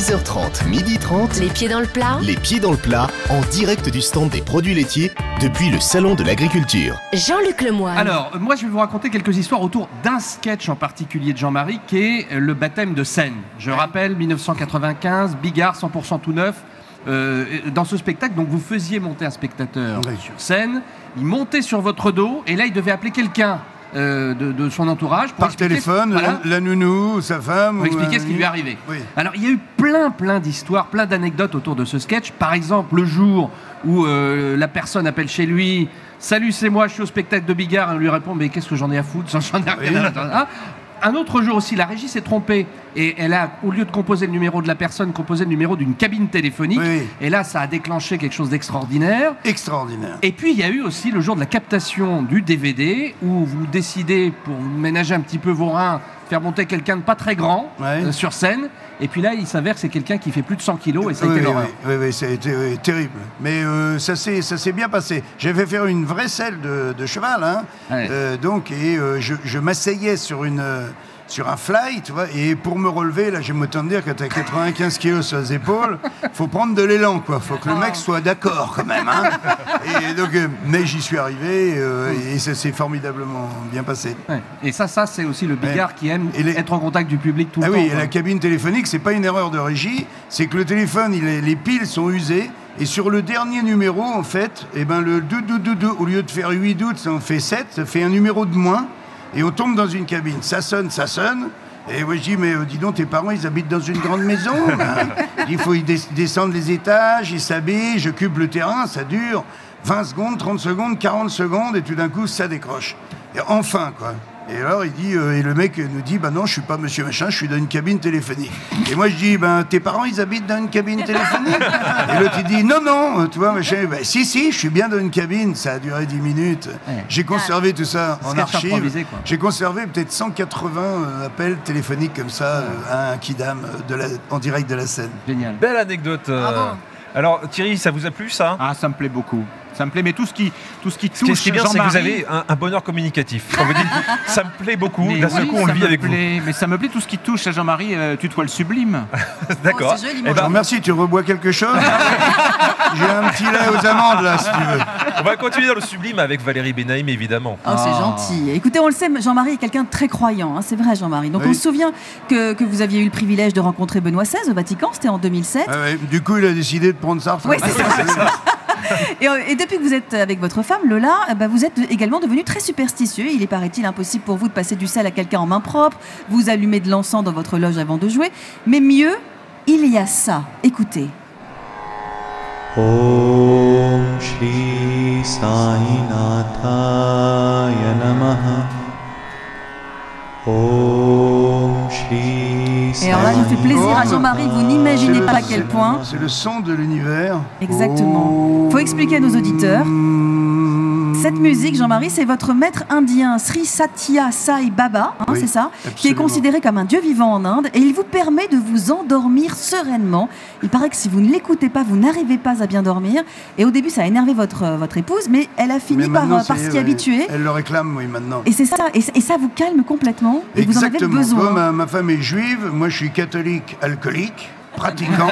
11h30, 12h30. Les pieds dans le plat. Les pieds dans le plat, en direct du stand des produits laitiers, depuis le Salon de l'Agriculture. Jean-Luc Lemoyne. Alors, moi je vais vous raconter quelques histoires autour d'un sketch en particulier de Jean-Marie, qui est le baptême de Seine. Je rappelle, 1995, Bigard, 100% tout neuf. Dans ce spectacle, donc vous faisiez monter un spectateur sur scène, il montait sur votre dos, et là il devait appeler quelqu'un de son entourage pour par téléphone, voilà, la nounou, sa femme, pour expliquer ce qui lui arrivait. Oui. Alors il y a eu plein d'histoires, plein d'anecdotes autour de ce sketch. Par exemple, le jour où la personne appelle chez lui, salut, c'est moi, je suis au spectacle de Bigard, et on lui répond, mais qu'est-ce que j'en ai à foutre, j'en ai rien à foutre. Un autre jour aussi, la régie s'est trompée et elle a, au lieu de composer le numéro de la personne, composé le numéro d'une cabine téléphonique. Oui. Et là, ça a déclenché quelque chose d'extraordinaire. Extraordinaire. Et puis, il y a eu aussi le jour de la captation du DVD où vous décidez, pour ménager un petit peu vos reins, faire monter quelqu'un de pas très grand sur scène. Et puis là, il s'avère que c'est quelqu'un qui fait plus de 100 kilos et ça a été l'horreur. Oui, ça a été terrible. Mais ça s'est bien passé. J'ai fait faire une vraie selle de cheval. Hein. Ouais. Je m'asseyais sur un fly, tu vois, et pour me relever, là, j'aime autant dire que tu as 95 kilos sur les épaules, faut prendre de l'élan, quoi. Faut que le mec soit d'accord, quand même. Hein. Et donc, mais j'y suis arrivé et ça s'est formidablement bien passé. Ouais. Et ça c'est aussi le Bigard qui aime être en contact du public tout le temps. Oui, et la cabine téléphonique, c'est pas une erreur de régie, c'est que le téléphone, les piles sont usées. Et sur le dernier numéro, en fait, eh ben, le dou, au lieu de faire 8 doutes, ça en fait 7, ça fait un numéro de moins. Et on tombe dans une cabine, ça sonne. Et moi je dis, mais dis donc, tes parents, ils habitent dans une grande maison. Il faut descendre les étages, ils s'habillent, j'occupe le terrain, ça dure 20 secondes, 30 secondes, 40 secondes, et tout d'un coup, ça décroche. Et enfin, quoi. Et alors, il dit, et le mec nous dit, bah non, je suis pas monsieur machin, je suis dans une cabine téléphonique. Et moi, je dis, ben, tes parents, ils habitent dans une cabine téléphonique? Et l'autre, il dit, non, tu vois, machin. Ben, si, je suis bien dans une cabine. Ça a duré 10 minutes. Ouais. J'ai conservé tout ça en archive. J'ai conservé peut-être 180 appels téléphoniques comme ça à un kidam en direct de la scène. Génial. Belle anecdote. Alors, Thierry, ça vous a plu, ça? Ah, ça me plaît beaucoup. Ça me plaît, mais tout ce qui touche Ce qui est bien, c'est que vous avez un bonheur communicatif. Quand vous dites « ça me plaît beaucoup », d'un seul coup, on le vit avec vous. Mais ça me plaît, tout ce qui touche à Jean-Marie, tutoie le sublime. D'accord. Oh, joli, merci, tu rebois quelque chose? J'ai un petit lait aux amandes, là, si tu veux. On va continuer dans le sublime avec Valérie Benaïm, évidemment. Oh, c'est gentil. Écoutez, on le sait, Jean-Marie est quelqu'un de très croyant. Hein, c'est vrai, Jean-Marie. Donc, on se souvient que vous aviez eu le privilège de rencontrer Benoît XVI au Vatican. C'était en 2007. Du coup, il a décidé de prendre ça. Oui, c'est ça. Et depuis que vous êtes avec votre femme, Lola, vous êtes également devenu très superstitieux. Il est, paraît-il, impossible pour vous de passer du sel à quelqu'un en main propre. Vous allumez de l'encens dans votre loge avant de jouer. Mais mieux, il y a ça. Écoutez. Om Shri Sai Nathaya Namaha. Om Shri. Et alors là, je fais plaisir à Jean-Marie, vous n'imaginez pas à quel point. C'est le son de l'univers. Exactement. Il faut expliquer à nos auditeurs. Cette musique, Jean-Marie, c'est votre maître indien, Sri Satya Sai Baba, oui, c'est ça, absolument, qui est considéré comme un dieu vivant en Inde, et il vous permet de vous endormir sereinement. Il paraît que si vous ne l'écoutez pas, vous n'arrivez pas à bien dormir. Et au début, ça a énervé votre épouse, mais elle a fini par s'y habituer. Elle le réclame, oui, maintenant. Et c'est ça, et ça vous calme complètement. Et exactement. Vous en avez besoin. Moi, ma femme est juive, moi je suis catholique alcoolique, pratiquant,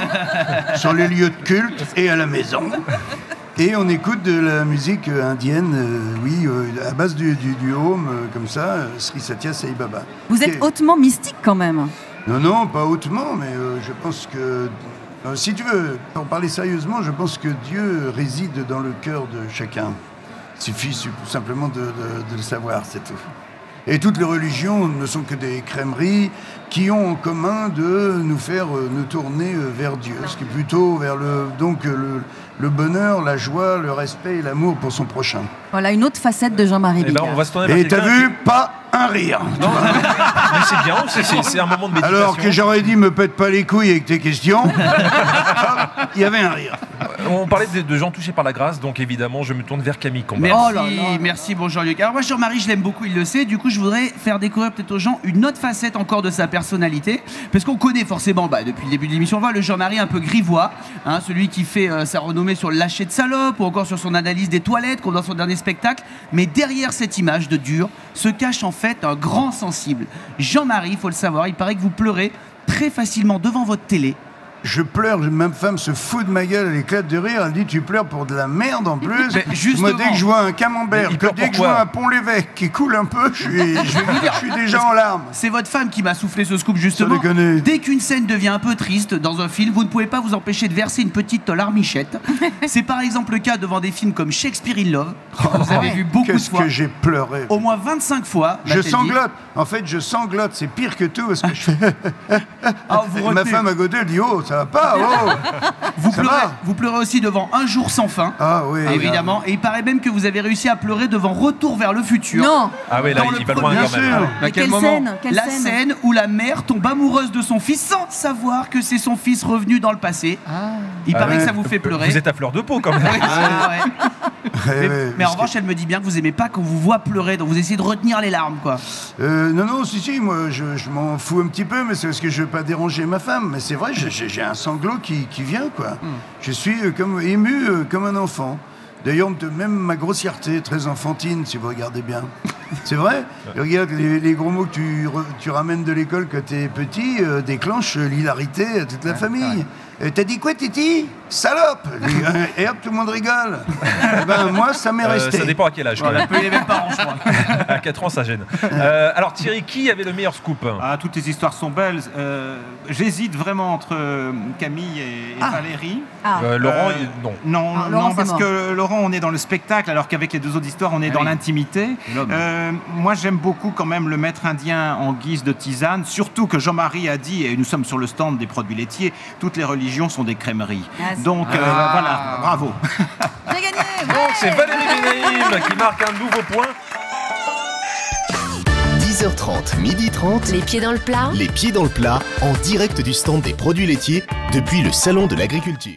sur les lieux de culte et à la maison. Et on écoute de la musique indienne, à base du home, comme ça, Sri Satya Sai Baba. Vous êtes hautement mystique quand même. Non, pas hautement, mais je pense que, si tu veux, pour parler sérieusement, je pense que Dieu réside dans le cœur de chacun. Il suffit simplement de le savoir, c'est tout. Et toutes les religions ne sont que des crèmeries qui ont en commun de nous faire nous tourner vers Dieu, ce qui est plutôt vers le bonheur, la joie, le respect et l'amour pour son prochain. Voilà une autre facette de Jean-Marie Bigard. Et t'as vu, pas un rire. Non, mais c'est bien, c'est un moment de méditation. Alors que j'aurais dit, me pète pas les couilles avec tes questions, il y avait un rire. On parlait de gens touchés par la grâce, donc évidemment, je me tourne vers Camille Combal. Merci, bon Jean-Luc. Alors moi, Jean-Marie, je l'aime beaucoup, il le sait. Du coup, je voudrais faire découvrir peut-être aux gens une autre facette encore de sa personnalité. Parce qu'on connaît forcément, depuis le début de l'émission, on voit le Jean-Marie un peu grivois, hein, celui qui fait sa renommée sur le lâcher de salope ou encore sur son analyse des toilettes, comme dans son dernier spectacle. Mais derrière cette image de dur se cache en fait un grand sensible. Jean-Marie, il faut le savoir, il paraît que vous pleurez très facilement devant votre télé. Je pleure, ma femme se fout de ma gueule, elle éclate de rire, elle dit tu pleures pour de la merde en plus. Moi dès que je vois un camembert, dès que je vois un Pont-l'Évêque qui coule un peu, je suis déjà en larmes. C'est votre femme qui m'a soufflé ce scoop justement. Dès qu'une scène devient un peu triste dans un film, vous ne pouvez pas vous empêcher de verser une petite larmichette. C'est par exemple le cas devant des films comme Shakespeare in Love. Vous avez vu beaucoup de fois. Qu'est-ce que j'ai pleuré. Au moins 25 fois. Je sanglote. En fait, je sanglote. C'est pire que tout parce que je fais... Ma femme à côté, elle dit oh, ça va pas, oh. Vous pleurez aussi devant Un jour sans fin. Ah oui. Évidemment. Et il paraît même que vous avez réussi à pleurer devant Retour vers le futur. Non. Ah oui, là, il va loin quand même. Mais quelle scène, La scène où la mère tombe amoureuse de son fils sans savoir que c'est son fils revenu dans le passé. Il paraît que ça vous fait pleurer. Vous êtes à fleur de peau quand même. Mais en revanche, elle me dit bien que vous aimez pas qu'on vous voit pleurer, donc vous essayez de retenir les larmes, quoi. Non, si, moi je m'en fous un petit peu, mais c'est parce que je veux pas déranger ma femme. Mais c'est vrai, j'ai un sanglot qui vient, quoi. Je suis ému comme un enfant. D'ailleurs, même ma grossièreté est très enfantine, si vous regardez bien. C'est vrai. Regarde, les gros mots que tu ramènes de l'école quand t'es petit déclenchent l'hilarité à toute la famille. T'as dit quoi, Titi? Salope. Et hop, tout le monde rigole. Ben, moi, ça m'est resté. Ça dépend à quel âge. Voilà, peu les mêmes parents, je crois. À 4 ans, ça gêne. Alors, Thierry, qui avait le meilleur scoop? Toutes les histoires sont belles. J'hésite vraiment entre Camille et Valérie. Laurent, non. Non, parce que Laurent, on est dans le spectacle, alors qu'avec les deux autres histoires, on est dans l'intimité. Moi, j'aime beaucoup quand même le maître indien en guise de tisane, surtout que Jean-Marie a dit, et nous sommes sur le stand des produits laitiers, toutes les religions sont des crèmeries. Donc voilà, bravo. J'ai gagné. Donc c'est Valérie Benaïm qui marque un nouveau point. 10h30, 12h30. Les pieds dans le plat. Les pieds dans le plat, en direct du stand des produits laitiers depuis le Salon de l'Agriculture.